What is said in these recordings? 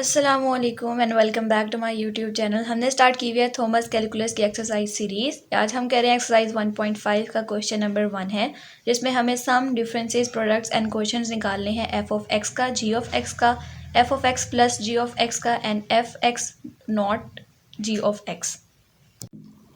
अस्सलामुअलैकुम and welcome back to my YouTube channel. हमने start की हुई है थॉमस कैलकुलस की एक्सरसाइज सीरीज़। आज हम कह रहे हैं एक्सरसाइज 1.5 का क्वेश्चन नंबर 1 है, जिसमें हमें some differences products and questions निकालने हैं एफ ऑफ एक्स का, जी ऑफ एक्स का, f of x plus g of x का and f x not g of x.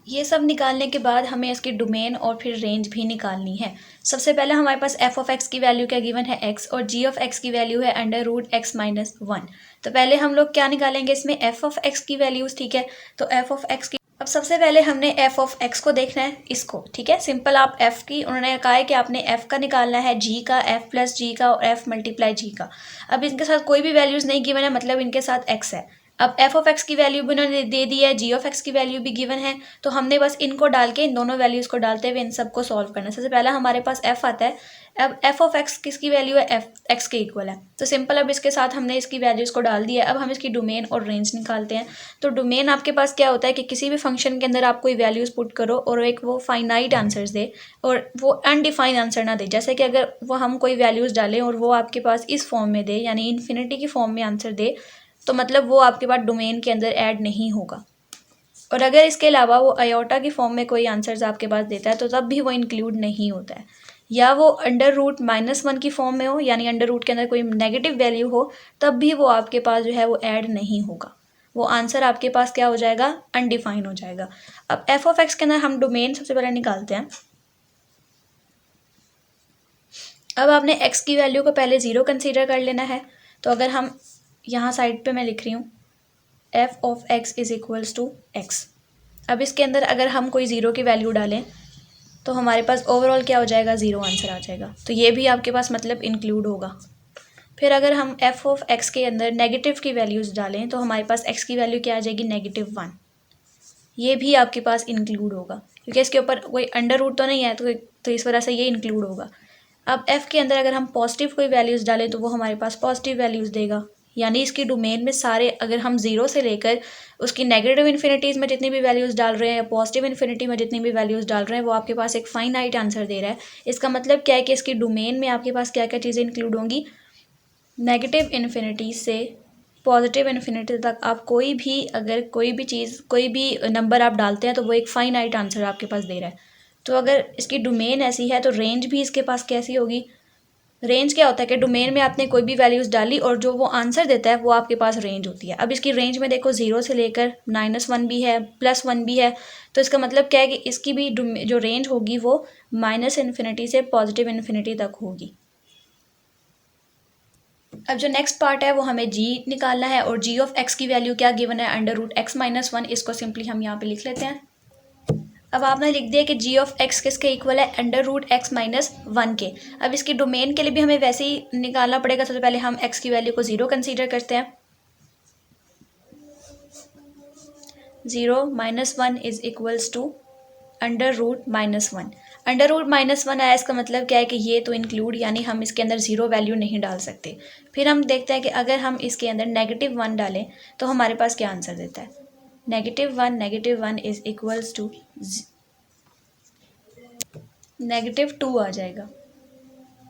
ये सब निकालने के बाद हमें इसकी डोमेन और फिर रेंज भी निकालनी है। सबसे पहले हमारे पास एफ ऑफ एक्स की वैल्यू क्या गिवन है एक्स, और जी ऑफ एक्स की वैल्यू है अंडर रूट एक्स माइनस 1। तो पहले हम लोग क्या निकालेंगे इसमें, एफ ऑफ एक्स की वैल्यूज। ठीक है, तो एफ ऑफ एक्स की अब सबसे पहले हमने एफ ऑफ एक्स को देखना है, इसको। ठीक है, सिंपल। आप एफ की, उन्होंने कहा है कि आपने एफ का निकालना है, जी का, एफ प्लस जी का और एफ मल्टीप्लाई जी का। अब इनके साथ कोई भी वैल्यूज नहीं गिवन है, मतलब इनके साथ एक्स है। अब एफ ऑफ एक्स की वैल्यू भी उन्होंने दे दी है, जी ऑफ एक्स की वैल्यू भी गिवन है, तो हमने बस इनको डाल के, इन दोनों वैल्यूज को डालते हुए इन सबको सॉल्व करना है। सबसे पहला हमारे पास एफ आता है। अब एफ ऑफ एक्स किसकी वैल्यू है, एफ एक्स के इक्वल है, तो सिंपल अब इसके साथ हमने इसकी वैल्यूज को डाल दिया है। अब हम इसकी डोमेन और रेंज निकालते हैं। तो डोमेन आपके पास क्या होता है कि किसी भी फंक्शन के अंदर आप कोई वैल्यूज पुट करो और एक वो फाइनाइट आंसर्स दे और वो अनडिफाइंड आंसर ना दे। जैसे कि अगर वो हम कोई वैल्यूज डालें और वो आपके पास इस फॉर्म में दे, यानी इन्फिनिटी की फॉर्म में आंसर दे, तो मतलब वो आपके पास डोमेन के अंदर ऐड नहीं होगा। और अगर इसके अलावा वो अयोटा की फॉर्म में कोई आंसर्स आपके पास देता है तो तब भी वो इंक्लूड नहीं होता है। या वो अंडर रूट माइनस 1 की फॉर्म में हो, यानी अंडर रूट के अंदर कोई नेगेटिव वैल्यू हो, तब भी वो आपके पास जो है वो ऐड नहीं होगा। वो आंसर आपके पास क्या हो जाएगा, अनडिफाइन हो जाएगा। अब एफ ऑफ एक्स के अंदर हम डोमेन सबसे पहले निकालते हैं। अब आपने एक्स की वैल्यू को पहले 0 कंसीडर कर लेना है। तो अगर हम यहाँ साइड पे मैं लिख रही हूँ F of X is equals to X. अब इसके अंदर अगर हम कोई 0 की वैल्यू डालें तो हमारे पास ओवरऑल क्या हो जाएगा, 0 आंसर आ जाएगा। तो ये भी आपके पास मतलब इंक्लूड होगा। फिर अगर हम एफ ऑफ एक्स के अंदर नेगेटिव की वैल्यूज़ डालें तो हमारे पास एक्स की वैल्यू क्या आ जाएगी, -1। ये भी आपके पास इंक्लूड होगा, क्योंकि इसके ऊपर कोई अंडर रूट तो नहीं है, तो इस वजह से ये इंक्लूड होगा। अब एफ़ के अंदर अगर हम पॉजिटिव कोई वैल्यूज़ डालें तो वो हमारे पास पॉजिटिव वैल्यूज़ देगा। यानी इसकी डोमेन में सारे, अगर हम 0 से लेकर उसकी नेगेटिव इन्फिनिटीज़ में जितनी भी वैल्यूज़ डाल रहे हैं या पॉजिटिव इन्फिनिटी में जितनी भी वैल्यूज़ डाल रहे हैं, वो आपके पास एक फाइनाइट आंसर दे रहा है। इसका मतलब क्या है कि इसकी डोमेन में आपके पास क्या क्या चीज़ें इंक्लूड होंगी, नेगेटिव इन्फिनिटी से पॉजिटिव इन्फिनिटी तक आप कोई भी, अगर कोई भी चीज़, कोई भी नंबर आप डालते हैं तो वो एक फाइनाइट आंसर आपके पास दे रहा है। तो अगर इसकी डोमेन ऐसी है तो रेंज भी इसके पास कैसी होगी, रेंज क्या होता है कि डोमेन में आपने कोई भी वैल्यूज़ डाली और जो वो आंसर देता है वो आपके पास रेंज होती है। अब इसकी रेंज में देखो 0 से लेकर -1 भी है, +1 भी है, तो इसका मतलब क्या है कि इसकी भी जो रेंज होगी वो -इन्फिनिटी से पॉजिटिव इन्फिनिटी तक होगी। अब जो नेक्स्ट पार्ट है वो हमें जी निकालना है, और जी ऑफ एक्स की वैल्यू क्या गिवन है, अंडर रूट एक्स माइनस 1। इसको सिंपली हम यहाँ पे लिख लेते हैं। अब आपने लिख दिया कि जी ऑफ एक्स किसके इक्वल है, अंडर रूट एक्स माइनस 1 के। अब इसकी डोमेन के लिए भी हमें वैसे ही निकालना पड़ेगा। सबसे पहले हम एक्स की वैल्यू को 0 कंसीडर करते हैं। 0 - 1 is equals to under root -1। Under root -1 आया, इसका मतलब क्या है कि ये तो इंक्लूड, यानी हम इसके अंदर 0 वैल्यू नहीं डाल सकते। फिर हम देखते हैं कि अगर हम इसके अंदर -1 डालें तो हमारे पास क्या आंसर देता है, -1 इज इक्वल्स टू -2 आ जाएगा।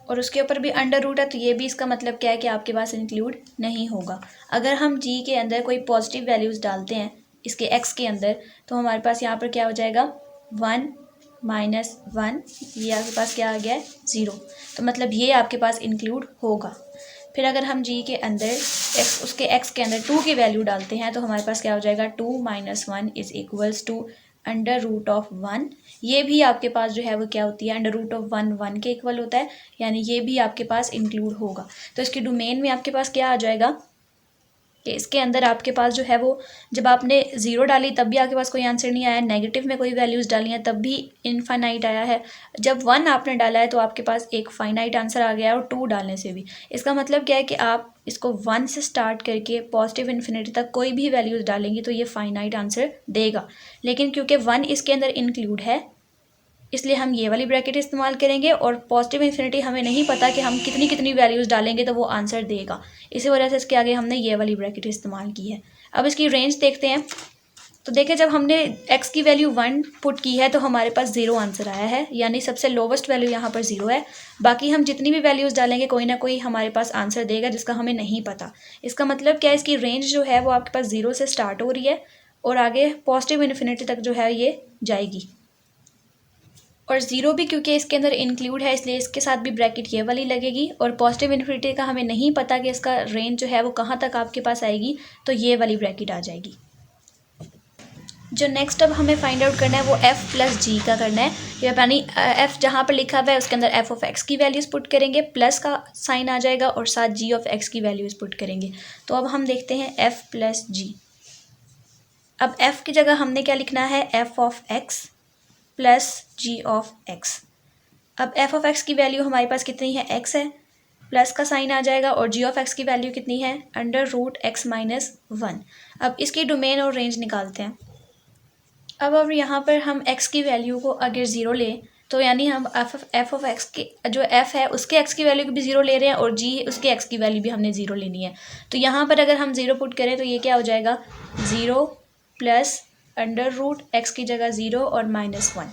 और उसके ऊपर भी अंडर रूट है, तो ये भी इसका मतलब क्या है कि आपके पास इंक्लूड नहीं होगा। अगर हम जी के अंदर कोई पॉजिटिव वैल्यूज़ डालते हैं इसके एक्स के अंदर, तो हमारे पास यहाँ पर क्या हो जाएगा, 1 - 1, ये आपके पास क्या आ गया है, 0। तो मतलब ये आपके पास इंक्लूड होगा। फिर अगर हम जी के अंदर उसके एक्स के अंदर 2 की वैल्यू डालते हैं तो हमारे पास क्या हो जाएगा, 2 - 1 is equals to under root of 1। ये भी आपके पास जो है वो क्या होती है, अंडर रूट ऑफ 1 के इक्वल होता है, यानी ये भी आपके पास इंक्लूड होगा। तो इसकी डोमेन में आपके पास क्या आ जाएगा कि इसके अंदर आपके पास जो है वो, जब आपने 0 डाली तब भी आपके पास कोई आंसर नहीं आया, नेगेटिव में कोई वैल्यूज़ डाली हैं तब भी इनफाइनाइट आया है, जब 1 आपने डाला है तो आपके पास एक फाइनाइट आंसर आ गया है, और 2 डालने से भी। इसका मतलब क्या है कि आप इसको 1 से स्टार्ट करके पॉजिटिव इन्फिनिटी तक कोई भी वैल्यूज़ डालेंगी तो ये फाइनाइट आंसर देगा। लेकिन क्योंकि 1 इसके अंदर इंक्लूड है, इसलिए हम ये वाली ब्रैकेट इस्तेमाल करेंगे, और पॉजिटिव इन्फिनिटी हमें नहीं पता कि हम कितनी कितनी वैल्यूज़ डालेंगे तो वो आंसर देगा। इसी वजह से इसके आगे हमने ये वाली ब्रैकेट इस्तेमाल की है। अब इसकी रेंज देखते हैं। तो देखिए जब हमने x की वैल्यू 1 पुट की है तो हमारे पास 0 आंसर आया है, यानी सबसे लोवेस्ट वैल्यू यहाँ पर 0 है। बाकी हम जितनी भी वैल्यूज़ डालेंगे कोई ना कोई हमारे पास आंसर देगा जिसका हमें नहीं पता। इसका मतलब क्या है, इसकी रेंज जो है वो आपके पास 0 से स्टार्ट हो रही है और आगे पॉजिटिव इन्फिनिटी तक जो है ये जाएगी। और 0 भी क्योंकि इसके अंदर इंक्लूड है इसलिए इसके साथ भी ब्रैकेट ये वाली लगेगी। और पॉजिटिव इन्फिनिटी का हमें नहीं पता कि इसका रेंज जो है वो कहाँ तक आपके पास आएगी, तो ये वाली ब्रैकेट आ जाएगी। जो नेक्स्ट अब हमें फाइंड आउट करना है वो f प्लस जी का करना है, यानी f जहाँ पर लिखा हुआ है उसके अंदर f ऑफ x की वैल्यूज़ पुट करेंगे, प्लस का साइन आ जाएगा और साथ g ऑफ x की वैल्यूज़ पुट करेंगे। तो अब हम देखते हैं f प्लस जी। अब f की जगह हमने क्या लिखना है, f of x plus g of x। अब f ऑफ x की वैल्यू हमारे पास कितनी है, x है, प्लस का साइन आ जाएगा और g ऑफ x की वैल्यू कितनी है, अंडर रूट x माइनस 1। अब इसकी डोमेन और रेंज निकालते हैं। अब यहाँ पर हम x की वैल्यू को अगर 0 लें तो यानी हम f ऑफ x की जो f है उसके x की वैल्यू को भी 0 ले रहे हैं और g उसके x की वैल्यू भी हमने 0 लेनी है। तो यहाँ पर अगर हम 0 पुट करें तो ये क्या हो जाएगा, 0 प्लस अंडर रूट x की जगह 0 और माइनस 1।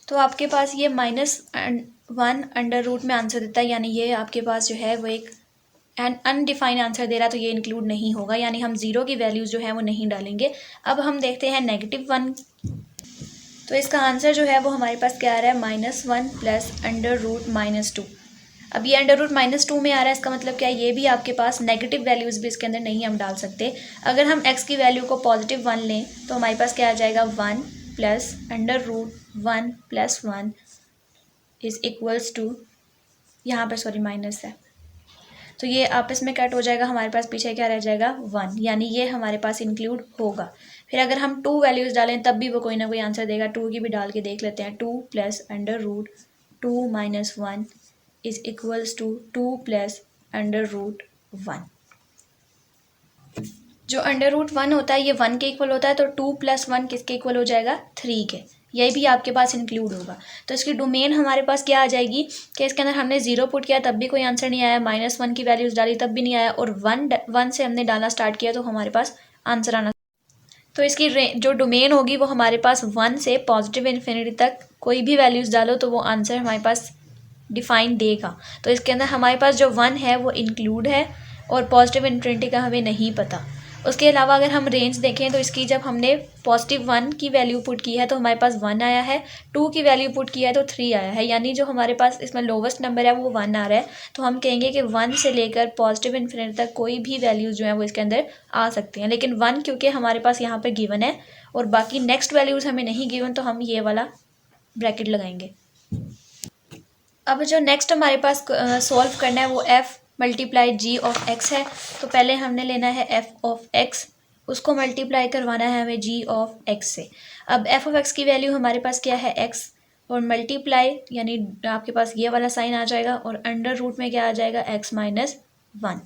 तो आपके पास ये -1 अंडर रूट में आंसर देता है, यानी ये आपके पास जो है वो एक अनडिफाइंड आंसर दे रहा है, तो ये इंक्लूड नहीं होगा, यानी हम 0 की वैल्यूज़ जो है वो नहीं डालेंगे। अब हम देखते हैं -1। तो इसका आंसर जो है वो हमारे पास क्या आ रहा है, -1 प्लस अंडर रूट -2। अब ये अंडर रूट -2 में आ रहा है, इसका मतलब क्या है, ये भी आपके पास नेगेटिव वैल्यूज़ भी इसके अंदर नहीं हम डाल सकते। अगर हम x की वैल्यू को +1 लें तो हमारे पास क्या आ जाएगा, 1 plus under root 1 plus 1 is equals to, यहाँ पर सॉरी माइनस है तो ये आपस में कट हो जाएगा, हमारे पास पीछे क्या रह जाएगा, 1, यानी ये हमारे पास इंक्लूड होगा। फिर अगर हम 2 वैल्यूज़ डालें तब भी वो कोई ना कोई आंसर देगा। 2 की भी डाल के देख लेते हैं। 2 plus under root 2 minus 1 is equals to 2 plus under root 1। जो अंडर रूट 1 होता है ये 1 के इक्वल होता है, तो 2 प्लस 1 किसके इक्वल हो जाएगा, 3 के। ये भी आपके पास इंक्लूड होगा। तो इसकी डोमेन हमारे पास क्या आ जाएगी कि इसके अंदर हमने 0 पुट किया तब भी कोई आंसर नहीं आया, -1 की वैल्यूज़ डाली तब भी नहीं आया, और 1 से हमने डालना स्टार्ट किया तो हमारे पास आंसर आना। तो इसकी जो डोमेन होगी वो हमारे पास 1 से पॉजिटिव इन्फिनिटी तक कोई भी वैल्यूज़ डालो तो वो आंसर हमारे पास डिफाइन देगा। तो इसके अंदर हमारे पास जो 1 है वो इंक्लूड है और पॉजिटिव इन्फिनिटी का हमें नहीं पता। उसके अलावा अगर हम रेंज देखें तो इसकी जब हमने +1 की वैल्यू पुट की है तो हमारे पास 1 आया है, 2 की वैल्यू पुट की है तो 3 आया है, यानी जो हमारे पास इसमें लोवेस्ट नंबर है वो 1 आ रहा है। तो हम कहेंगे कि 1 से लेकर पॉजिटिव इन्फिनिटी तक कोई भी वैल्यूज़ जो है वो इसके अंदर आ सकती हैं, लेकिन 1 क्योंकि हमारे पास यहाँ पर गिवन है और बाकी नेक्स्ट वैल्यूज़ हमें नहीं गिवन, तो हम ये वाला ब्रैकेट लगाएंगे। अब जो नेक्स्ट हमारे पास सॉल्व करना है वो f multiply g of x है। तो पहले हमने लेना है f ऑफ x, उसको मल्टीप्लाई करवाना है हमें g ऑफ x से। अब f ऑफ x की वैल्यू हमारे पास क्या है, x, और मल्टीप्लाई यानी आपके पास ये वाला साइन आ जाएगा और अंडर रूट में क्या आ जाएगा, x माइनस 1।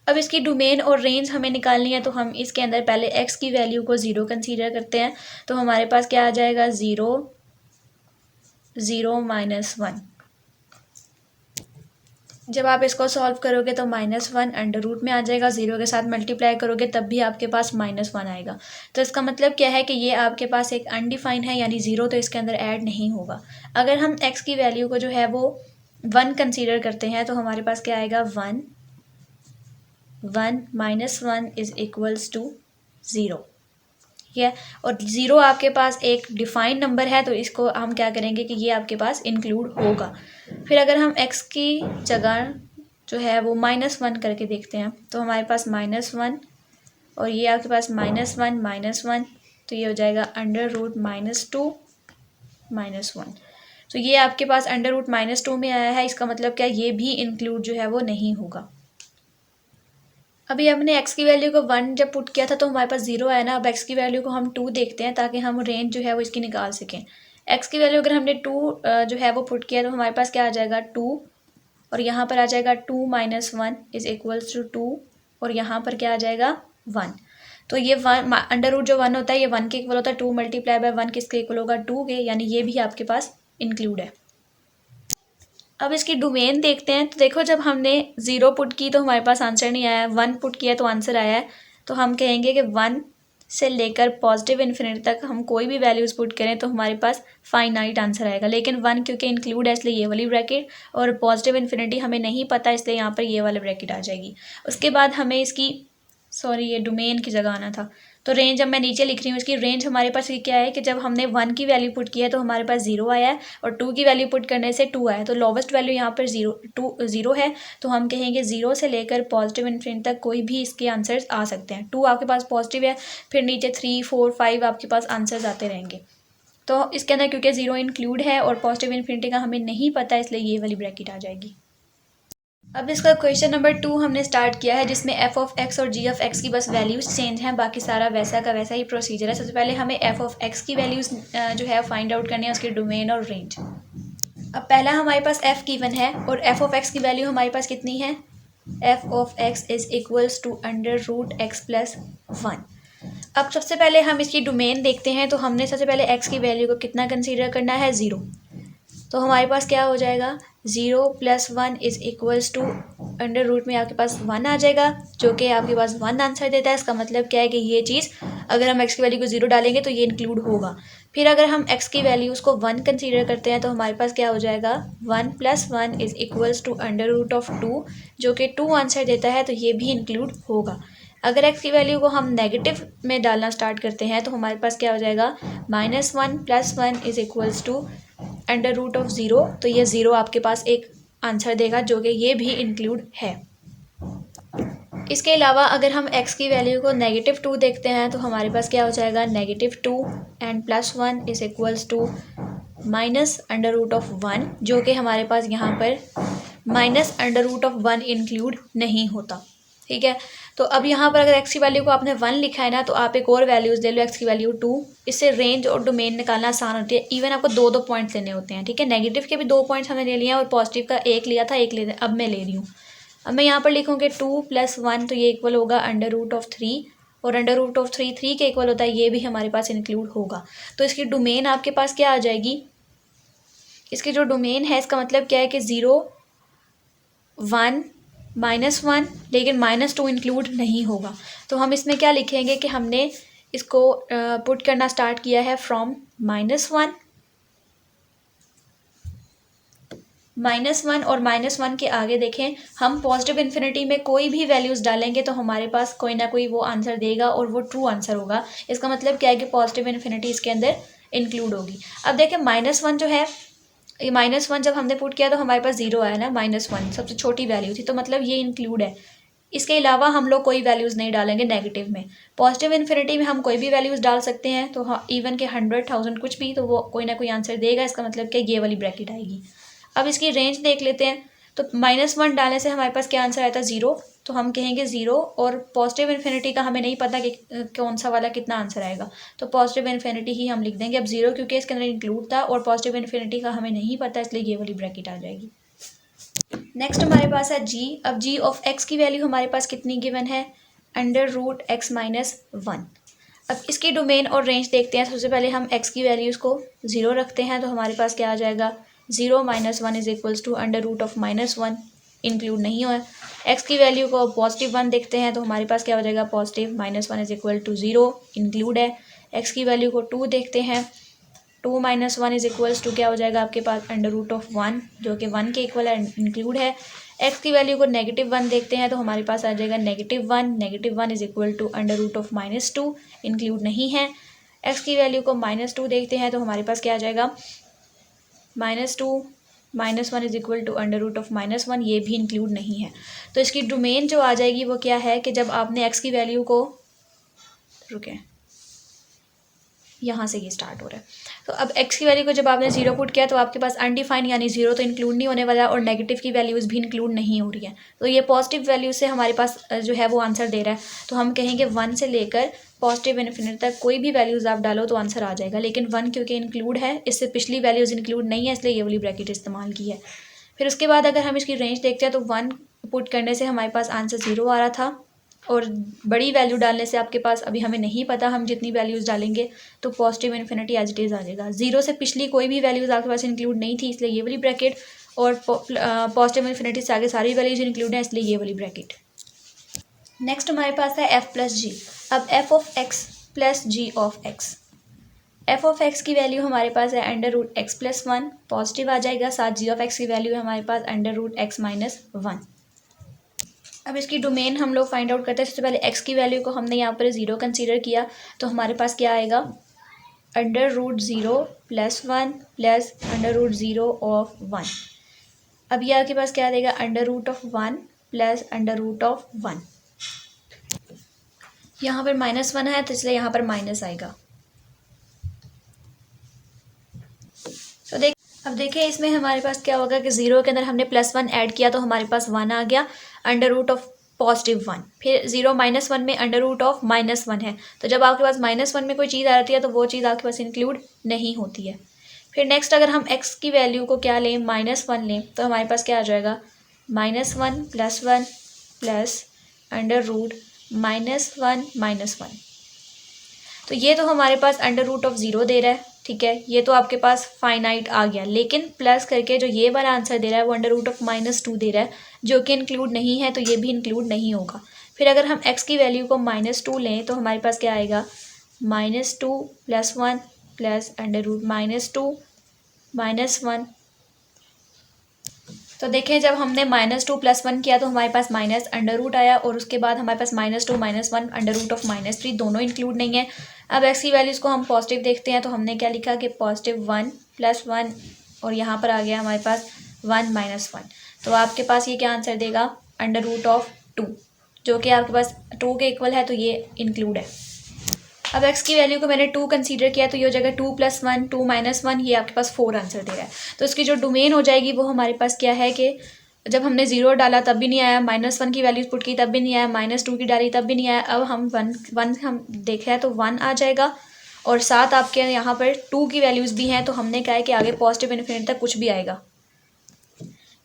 अब इसकी डोमेन और रेंज हमें निकालनी है, तो हम इसके अंदर पहले x की वैल्यू को 0 कंसीडर करते हैं। तो हमारे पास क्या आ जाएगा, 0 0 माइनस 1। जब आप इसको सॉल्व करोगे तो -1 अंडर रूट में आ जाएगा, 0 के साथ मल्टीप्लाई करोगे तब भी आपके पास -1 आएगा। तो इसका मतलब क्या है कि ये आपके पास एक अनडिफाइंड है, यानी 0 तो इसके अंदर ऐड नहीं होगा। अगर हम x की वैल्यू को जो है वो 1 कंसीडर करते हैं तो हमारे पास क्या आएगा, 1 1 माइनस 1 इज़ इक्वल्स टू 0। ठीक है, और 0 आपके पास एक डिफाइंड नंबर है तो इसको हम क्या करेंगे कि ये आपके पास इंक्लूड होगा। फिर अगर हम x की जगह जो है वो -1 करके देखते हैं तो हमारे पास -1 और ये आपके पास -1 तो ये हो जाएगा अंडर रूट -2 -1। तो ये आपके पास अंडर रूट -2 में आया है, इसका मतलब क्या, ये भी इंक्लूड जो है वो नहीं होगा। अभी हमने x की वैल्यू को 1 जब पुट किया था तो हमारे पास 0 आया ना। अब x की वैल्यू को हम 2 देखते हैं ताकि हम रेंज जो है वो इसकी निकाल सकें। x की वैल्यू अगर हमने 2 जो है वो पुट किया तो हमारे पास क्या आ जाएगा, 2, और यहाँ पर आ जाएगा 2 माइनस 1 इज़ इक्वल्स टू 2, और यहाँ पर क्या आ जाएगा, 1। तो ये 1 अंडर रूट जो 1 होता है ये 1 के इक्वल होता है, 2 मल्टीप्लाई बाय 1 किसके इक्वल होगा, 2 के, यानी ये भी आपके पास इंक्लूड है। अब इसकी डोमेन देखते हैं। तो देखो जब हमने 0 पुट की तो हमारे पास आंसर नहीं आया, 1 पुट किया तो आंसर आया है, तो हम कहेंगे कि 1 से लेकर पॉजिटिव इन्फिनिटी तक हम कोई भी वैल्यूज़ पुट करें तो हमारे पास फाइनाइट आंसर आएगा। लेकिन 1 क्योंकि इंक्लूड है इसलिए ये वाली ब्रैकेट, और पॉजिटिव इन्फिनिटी हमें नहीं पता इसलिए यहाँ पर ये वाली ब्रैकेट आ जाएगी। उसके बाद हमें इसकी ये डोमेन की जगह आना था। तो रेंज अब मैं नीचे लिख रही हूँ, इसकी रेंज हमारे पास क्या है कि जब हमने 1 की वैल्यू पुट किया है तो हमारे पास 0 आया है, और 2 की वैल्यू पुट करने से 2 आया है। तो लोवेस्ट वैल्यू यहाँ पर 0 है। तो हम कहेंगे 0 से लेकर पॉजिटिव इन्फिनिटी तक कोई भी इसके आंसर्स आ सकते हैं। 2 आपके पास पॉजिटिव है, फिर नीचे 3, 4, 5 आपके पास आंसर्स आते रहेंगे। तो इसके अंदर क्योंकि 0 इंक्लूड है और पॉजिटिव इन्फिनिटी का हमें नहीं पता, इसलिए ये वाली ब्रैकेट आ जाएगी। अब इसका क्वेश्चन नंबर 2 हमने स्टार्ट किया है, जिसमें f ऑफ x और g ऑफ x की बस वैल्यूज़ चेंज हैं, बाकी सारा वैसा का वैसा ही प्रोसीजर है। सबसे पहले हमें f ऑफ x की वैल्यूज़ जो है फाइंड आउट करनी है, उसकी डोमेन और रेंज। अब पहला हमारे पास f गिवन है और f ऑफ x की वैल्यू हमारे पास कितनी है, f of x is equals to √x+1। अब सबसे पहले हम इसकी डोमेन देखते हैं। तो हमने सबसे पहले x की वैल्यू को कितना कंसीडर करना है, 0। तो हमारे पास क्या हो जाएगा, 0 + 1 is equals to under root में आपके पास 1 आ जाएगा, जो कि आपके पास 1 आंसर देता है। इसका मतलब क्या है कि ये चीज़ अगर हम x की वैल्यू को 0 डालेंगे तो ये इंक्लूड होगा। फिर अगर हम x की वैल्यू उसको 1 कंसीडर करते हैं तो हमारे पास क्या हो जाएगा, 1 + 1 is equals to under root of 2, जो कि 2 आंसर देता है, तो ये भी इंक्लूड होगा। अगर x की वैल्यू को हम नेगेटिव में डालना स्टार्ट करते हैं तो हमारे पास क्या हो जाएगा, -1 + 1 is equals to under root of 0, तो ये 0 आपके पास एक आंसर देगा, जो कि ये भी इंक्लूड है। इसके अलावा अगर हम x की वैल्यू को -2 देखते हैं तो हमारे पास क्या हो जाएगा, -2 एंड +1 इज इक्वल्स टू -√1, जो कि हमारे पास यहाँ पर -√1 इंक्लूड नहीं होता। ठीक है, तो अब यहाँ पर अगर x की वैल्यू को आपने 1 लिखा है ना, तो आप एक और वैल्यूज़ ले लो, x की वैल्यू 2। इससे रेंज और डोमेन निकालना आसान होती है। इवन आपको 2 पॉइंट्स लेने होते हैं। ठीक है, नेगेटिव के भी 2 पॉइंट्स हमने ले लिए हैं और पॉजिटिव का 1 लिया था, 1 ले अब मैं ले रही हूँ। अब मैं यहाँ पर लिखूँगी 2 + 1, तो ये इक्वल होगा √3, और √3 3 के इक्वल होता है, ये भी हमारे पास इंक्लूड होगा। तो इसकी डोमेन आपके पास क्या आ जाएगी, इसकी जो डोमेन है इसका मतलब क्या है कि 0, 1, -1, लेकिन -2 इंक्लूड नहीं होगा। तो हम इसमें क्या लिखेंगे कि हमने इसको पुट करना स्टार्ट किया है फ्रॉम -1 और -1 के आगे देखें, हम पॉजिटिव इन्फिनिटी में कोई भी वैल्यूज़ डालेंगे तो हमारे पास कोई ना कोई वो आंसर देगा और वो ट्रू आंसर होगा। इसका मतलब क्या है कि पॉजिटिव इन्फिनिटी इसके अंदर इंक्लूड होगी। अब देखें -1 जो है, ये -1 जब हमने पुट किया तो हमारे पास 0 आया ना, -1 सबसे छोटी वैल्यू थी, तो मतलब ये इंक्लूड है। इसके अलावा हम लोग कोई वैल्यूज़ नहीं डालेंगे नेगेटिव में। पॉजिटिव इन्फिनिटी में हम कोई भी वैल्यूज़ डाल सकते हैं, तो हाँ, इवन के 100, 1000 कुछ भी, तो वो कोई ना कोई आंसर देगा। इसका मतलब क्या, ये वाली ब्रैकेट आएगी। अब इसकी रेंज देख लेते हैं। तो -1 डालने से हमारे पास क्या आंसर आया था, 0। तो हम कहेंगे 0, और पॉजिटिव इन्फिनिटी का हमें नहीं पता कि कौन सा वाला कितना आंसर आएगा, तो पॉजिटिव इन्फिनिटी ही हम लिख देंगे। अब 0 क्योंकि इसके अंदर इंक्लूड था और पॉजिटिव इन्फिनिटी का हमें नहीं पता, इसलिए ये वाली ब्रैकेट आ जाएगी। नेक्स्ट हमारे पास है g। अब g ऑफ x की वैल्यू हमारे पास कितनी गिवन है, √x-1। अब इसकी डोमेन और रेंज देखते हैं। सबसे पहले हम x की वैल्यूज़ को 0 रखते हैं, तो हमारे पास क्या आ जाएगा, 0 - 1 इज इक्वल्स टू √(-1) इंक्लूड नहीं हुआ। x की वैल्यू को +1 देखते हैं, तो हमारे पास क्या हो जाएगा, positive -1 is equal to 0 include है। x की वैल्यू को 2 देखते हैं, 2 - 1 इज इक्वल्स टू क्या हो जाएगा आपके पास, √(1), जो कि 1 के इक्वल है, इंक्लूड है। x की वैल्यू को -1 देखते हैं, तो हमारे पास आ जाएगा -1 इज इक्वल टू √(-2) इंक्लूड नहीं है। x की वैल्यू को -2 देखते हैं, तो हमारे पास क्या आ जाएगा, -2 - 1 इज इक्वल टू √(-1), ये भी इंक्लूड नहीं है। तो इसकी डोमेन जो आ जाएगी वो क्या है कि जब आपने x की वैल्यू को, रुके यहाँ से ये स्टार्ट हो रहा है, तो अब x की वैल्यू को जब आपने 0 पुट किया तो आपके पास अनडिफाइंड यानी 0 तो इंक्लूड नहीं होने वाला, और नेगेटिव की वैल्यूज़ भी इंक्लूड नहीं हो रही है। तो ये पॉजिटिव वैल्यू से हमारे पास जो है वो आंसर दे रहा है। तो हम कहेंगे 1 से लेकर पॉजिटिव इन्फिनिटी तक कोई भी वैल्यूज़ आप डालो तो आंसर आ जाएगा, लेकिन 1 क्योंकि इंक्लूड है, इससे पिछली वैल्यूज़ इंक्लूड नहीं है, इसलिए ये वाली ब्रैकेट इस्तेमाल की है। फिर उसके बाद अगर हम इसकी रेंज देखते हैं तो 1 पुट करने से हमारे पास आंसर 0 आ रहा था, और बड़ी वैल्यू डालने से आपके पास अभी हमें नहीं पता हम जितनी वैल्यूज़ डालेंगे, तो positive infinity as it is आ जाएगा। 0 से पिछली कोई भी वैल्यूज़ आपके पास इंक्लूड नहीं थी, इसलिए ये वाली ब्रैकेट, और पॉजिटिव इन्फिनिटी से आगे सारी वैल्यूज़ इंक्लूड है, इसलिए ये वाली ब्रैकेट। नेक्स्ट हमारे पास है एफ प्लस जी। अब f of x plus g of x, f of x की वैल्यू हमारे पास है under root x plus one, positive आ जाएगा, साथ जी ऑफ एक्स की वैल्यू है हमारे पास under root x minus one. अब इसकी डोमेन हम लोग फाइंड आउट करते हैं। सबसे पहले एक्स की वैल्यू को हमने यहाँ पर ज़ीरो कंसीडर किया, तो हमारे पास क्या आएगा, under root zero plus one plus under root zero of one. अब ये आपके पास क्या देगा, under root of one plus under root of one. यहाँ पर माइनस वन है तो इसलिए यहाँ पर माइनस आएगा। तो अब देखिए इसमें हमारे पास क्या होगा कि ज़ीरो के अंदर हमने प्लस वन ऐड किया तो हमारे पास वन आ गया under root of positive one. फिर ज़ीरो माइनस वन में under root of minus one है, तो जब आपके पास माइनस वन में कोई चीज़ आ जाती है तो वो चीज़ आपके पास इंक्लूड नहीं होती है। फिर नेक्स्ट अगर हम एक्स की वैल्यू को क्या लें, माइनस वन लें, तो हमारे पास क्या आ जाएगा, minus one plus under root minus one. तो ये तो हमारे पास अंडर रूट ऑफ ज़ीरो दे रहा है, ठीक है, ये तो आपके पास फाइनाइट आ गया। लेकिन प्लस करके जो ये वाला आंसर दे रहा है वो under root of minus two दे रहा है, जो कि इंक्लूड नहीं है, तो ये भी इंक्लूड नहीं होगा। फिर अगर हम एक्स की वैल्यू को माइनस टू लें तो हमारे पास क्या आएगा, minus two plus one plus under root minus two minus one. तो देखें जब हमने माइनस टू प्लस वन किया तो हमारे पास माइनस अंडर रूट आया, और उसके बाद हमारे पास minus two minus one under root of minus three, दोनों इंक्लूड नहीं है। अब एक्स की वैल्यूज़ को हम पॉजिटिव देखते हैं, तो हमने क्या लिखा कि पॉजिटिव वन प्लस वन, और यहाँ पर आ गया हमारे पास वन माइनस वन। तो आपके पास ये क्या आंसर देगा, अंडर रूट ऑफ टू, जो कि आपके पास टू के इक्वल है, तो ये इंक्लूड है। अब एक्स की वैल्यू को मैंने टू कंसीडर किया, तो ये हो जाएगा two plus one, two minus one, ये आपके पास फोर आंसर दे रहा है। तो इसकी जो डोमेन हो जाएगी वो हमारे पास क्या है कि जब हमने ज़ीरो डाला तब भी नहीं आया, माइनस वन की वैल्यूज पुट की तब भी नहीं आया, माइनस टू की डाली तब भी नहीं आया। अब हम वन हम देख रहे हैं तो वन आ जाएगा, और साथ आपके यहाँ पर टू की वैल्यूज़ भी हैं, तो हमने कहा है कि आगे पॉजिटिव इन्फिनिटी तक कुछ भी आएगा।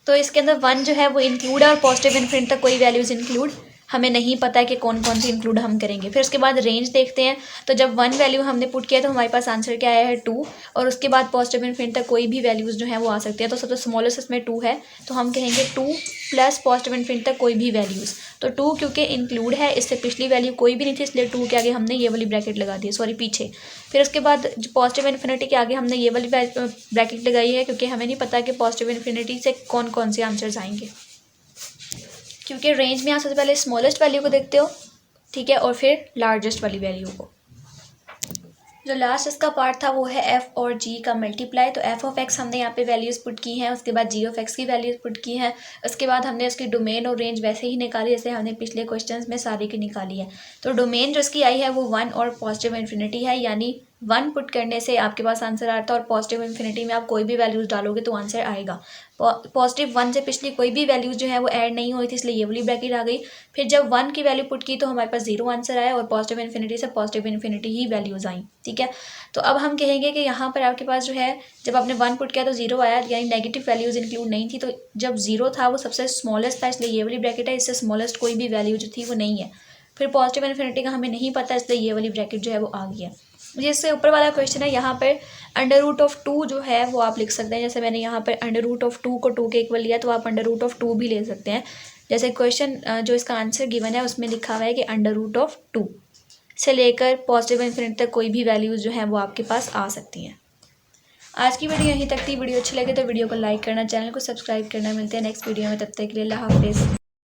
तो इसके अंदर वन जो है वो इंक्लूड है, और पॉजिटिव इन्फिनिटी तक कोई वैल्यूज़ इंक्लूड हमें नहीं पता है कि कौन कौन सी इंक्लूड हम करेंगे। फिर उसके बाद रेंज देखते हैं, तो जब वन वैल्यू हमने पुट किया तो हमारे पास आंसर क्या आया है, टू, और उसके बाद पॉजिटिव इन्फिनिटी तक कोई भी वैल्यूज़ जो है वो आ सकती है। तो सबसे स्मॉलेस्ट इसमें टू है, तो हम कहेंगे टू प्लस पॉजिटिव इन्फिनिटी तक कोई भी वैल्यूज़। तो टू क्योंकि इंक्लूड है, इससे पिछली वैल्यू कोई भी नहीं थी, इसलिए टू के आगे हमने ये वाली ब्रैकेट लगा दी है, सॉरी पीछे। फिर उसके बाद पॉजिटिव इन्फिनिटी के आगे हमने ये वाली ब्रैकेट लगाई है, क्योंकि हमें नहीं पता कि पॉजिटिव इन्फिनिटी से कौन कौन से आंसर्स आएंगे, क्योंकि रेंज में आप सबसे पहले स्मॉलेस्ट वैल्यू को देखते हो, ठीक है, और फिर लार्जेस्ट वाली वैल्यू को। जो लास्ट इसका पार्ट था वो है एफ और जी का मल्टीप्लाई। तो एफ ऑफ एक्स हमने यहाँ पे वैल्यूज़ पुट की हैं, उसके बाद जी ऑफ एक्स की वैल्यूज़ पुट की हैं, उसके बाद हमने उसकी डोमेन और रेंज वैसे ही निकाली जैसे हमने पिछले क्वेश्चंस में सारी की निकाली है। तो डोमेन जो इसकी आई है वो वन और पॉजिटिव इन्फिनिटी है, यानी वन पुट करने से आपके पास आंसर आता है, और पॉजिटिव इन्फिनिटी में आप कोई भी वैल्यूज़ डालोगे तो आंसर आएगा। पॉजिटिव वन से पिछली कोई भी वैल्यूज़ जो है वो ऐड नहीं हुई थी, इसलिए ये वाली ब्रैकेट आ गई। फिर जब वन की वैल्यू पुट की तो हमारे पास जीरो आंसर आया, और पॉजिटिव इन्फिनिटी से पॉजिटिव इन्फिनिटी ही वैल्यूज़ आई, ठीक है। तो अब हम कहेंगे कि यहाँ पर आपके पास जो है जब आपने वन पुट किया तो जीरो आया, यानी नेगेटिव वैल्यूज़ इंक्लूड नहीं थी। तो जब जीरो था वो सबसे स्मॉलेस्ट था, इसलिए ये वाली ब्रैकेट है, इससे स्मॉलेस्ट कोई भी वैल्यू जो थी वो नहीं है। फिर पॉजिटिव इन्फिनिटी का हमें नहीं पता, इसलिए ये वाली ब्रैकेट जो है वो आ गई है। जिससे ऊपर वाला क्वेश्चन है, यहाँ पर अंडर रूट ऑफ टू जो है वो आप लिख सकते हैं। जैसे मैंने यहाँ पर अंडर रूट ऑफ टू को टू के इक्वल लिया, तो आप अंडर रूट ऑफ टू भी ले सकते हैं। जैसे क्वेश्चन जो इसका आंसर गिवन है उसमें लिखा हुआ है कि अंडर रूट ऑफ टू से लेकर पॉजिटिव इन्फिनिटी तक कोई भी वैल्यूज़ जो है वो आपके पास आ सकती हैं। आज की वीडियो यहीं तक थी। वीडियो अच्छी लगे तो वीडियो को लाइक करना, चैनल को सब्सक्राइब करना। मिलते हैं नेक्स्ट वीडियो में, तब तक के लिए अल्लाह हाफिज़।